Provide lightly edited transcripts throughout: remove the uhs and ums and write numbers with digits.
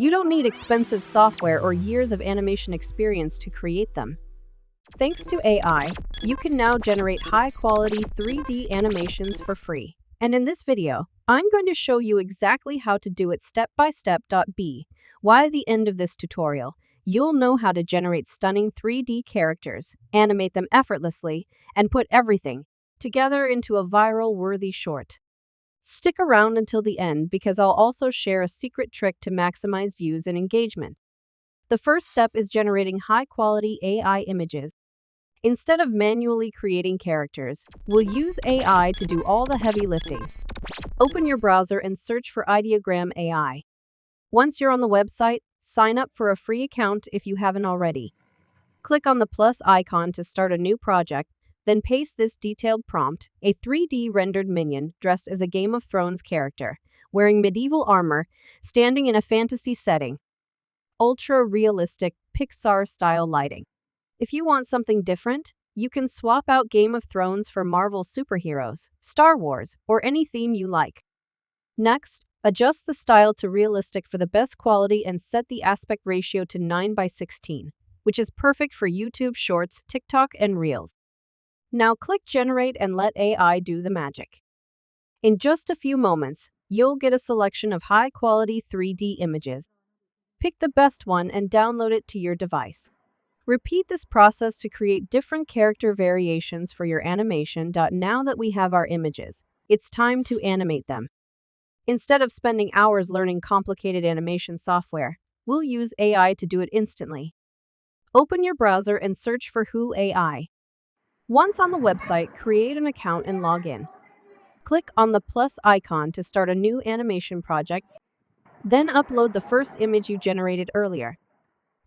You don't need expensive software or years of animation experience to create them. Thanks to AI, you can now generate high-quality 3D animations for free. And in this video, I'm going to show you exactly how to do it step by step. By the end of this tutorial, you'll know how to generate stunning 3D characters, animate them effortlessly, and put everything together into a viral-worthy short. Stick around until the end because I'll also share a secret trick to maximize views and engagement. The first step is generating high-quality AI images. Instead of manually creating characters, we'll use AI to do all the heavy lifting. Open your browser and search for Ideogram AI. Once you're on the website, sign up for a free account if you haven't already. Click on the plus icon to start a new project, then paste this detailed prompt: a 3D rendered minion dressed as a Game of Thrones character, wearing medieval armor, standing in a fantasy setting. Ultra-realistic, Pixar-style lighting. If you want something different, you can swap out Game of Thrones for Marvel superheroes, Star Wars, or any theme you like. Next, adjust the style to realistic for the best quality and set the aspect ratio to 9:16, which is perfect for YouTube Shorts, TikTok, and Reels. Now click Generate and let AI do the magic. In just a few moments, you'll get a selection of high-quality 3D images. Pick the best one and download it to your device. Repeat this process to create different character variations for your animation. Now that we have our images, it's time to animate them. Instead of spending hours learning complicated animation software, we'll use AI to do it instantly. Open your browser and search for Hailuo AI. Once on the website, create an account and log in. Click on the plus icon to start a new animation project, then upload the first image you generated earlier.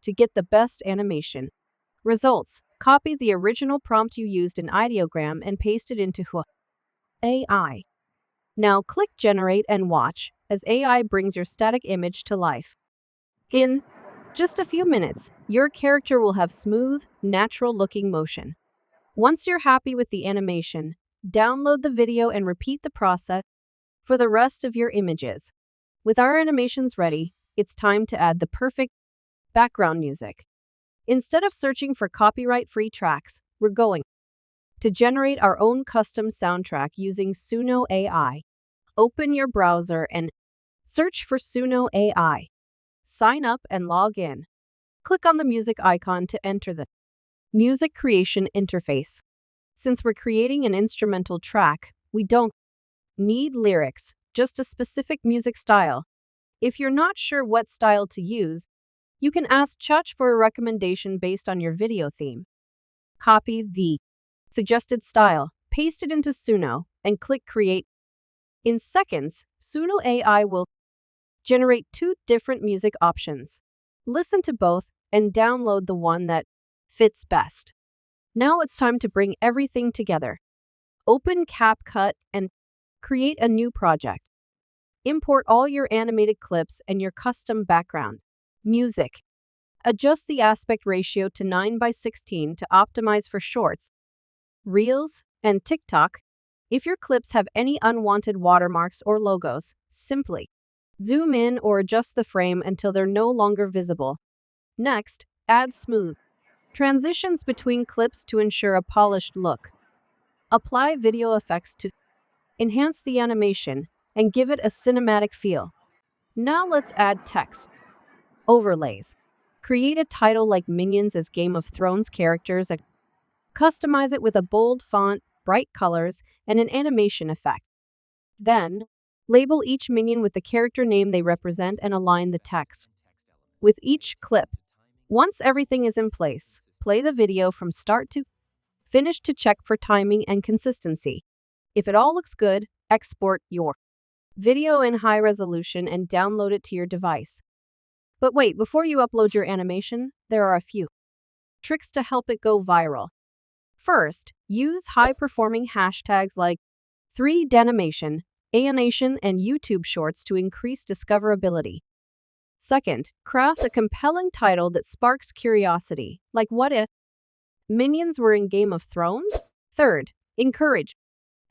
To get the best animation results, copy the original prompt you used in Ideogram and paste it into Hailuo AI. Now click Generate and watch as AI brings your static image to life. In just a few minutes, your character will have smooth, natural-looking motion. Once you're happy with the animation, download the video and repeat the process for the rest of your images. With our animations ready, it's time to add the perfect background music. Instead of searching for copyright-free tracks, we're going to generate our own custom soundtrack using Suno AI. Open your browser and search for Suno AI. Sign up and log in. Click on the music icon to enter the music creation interface. Since we're creating an instrumental track, we don't need lyrics, just a specific music style. If you're not sure what style to use, you can ask Chuch for a recommendation based on your video theme. Copy the suggested style, paste it into Suno, and click Create. In seconds, Suno AI will generate two different music options. Listen to both and download the one that fits best. Now it's time to bring everything together. Open CapCut and create a new project. Import all your animated clips and your custom background music. Adjust the aspect ratio to 9:16 to optimize for Shorts, Reels, and TikTok. If your clips have any unwanted watermarks or logos, simply zoom in or adjust the frame until they're no longer visible. Next, add smooth transitions between clips to ensure a polished look. Apply video effects to enhance the animation and give it a cinematic feel. Now let's add text overlays. Create a title like Minions as Game of Thrones characters and customize it with a bold font, bright colors, and an animation effect. Then, label each minion with the character name they represent and align the text with each clip. Once everything is in place, play the video from start to finish to check for timing and consistency. If it all looks good, export your video in high resolution and download it to your device. But wait, before you upload your animation, there are a few tricks to help it go viral. First, use high-performing hashtags like 3Danimation, Animation, and YouTube Shorts to increase discoverability. Second, craft a compelling title that sparks curiosity, like what if minions were in Game of Thrones? Third, encourage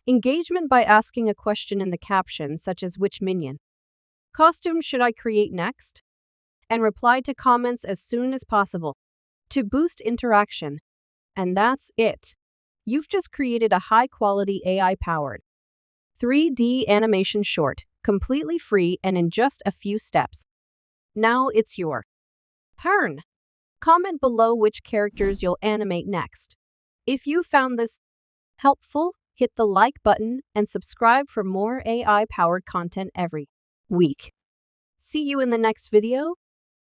engagement by asking a question in the caption, such as which minion costume should I create next? and reply to comments as soon as possible to boost interaction. And that's it. You've just created a high-quality AI-powered 3D animation short, completely free and in just a few steps. Now it's your turn. Comment below which characters you'll animate next. If you found this helpful, hit the like button and subscribe for more AI-powered content every week. See you in the next video.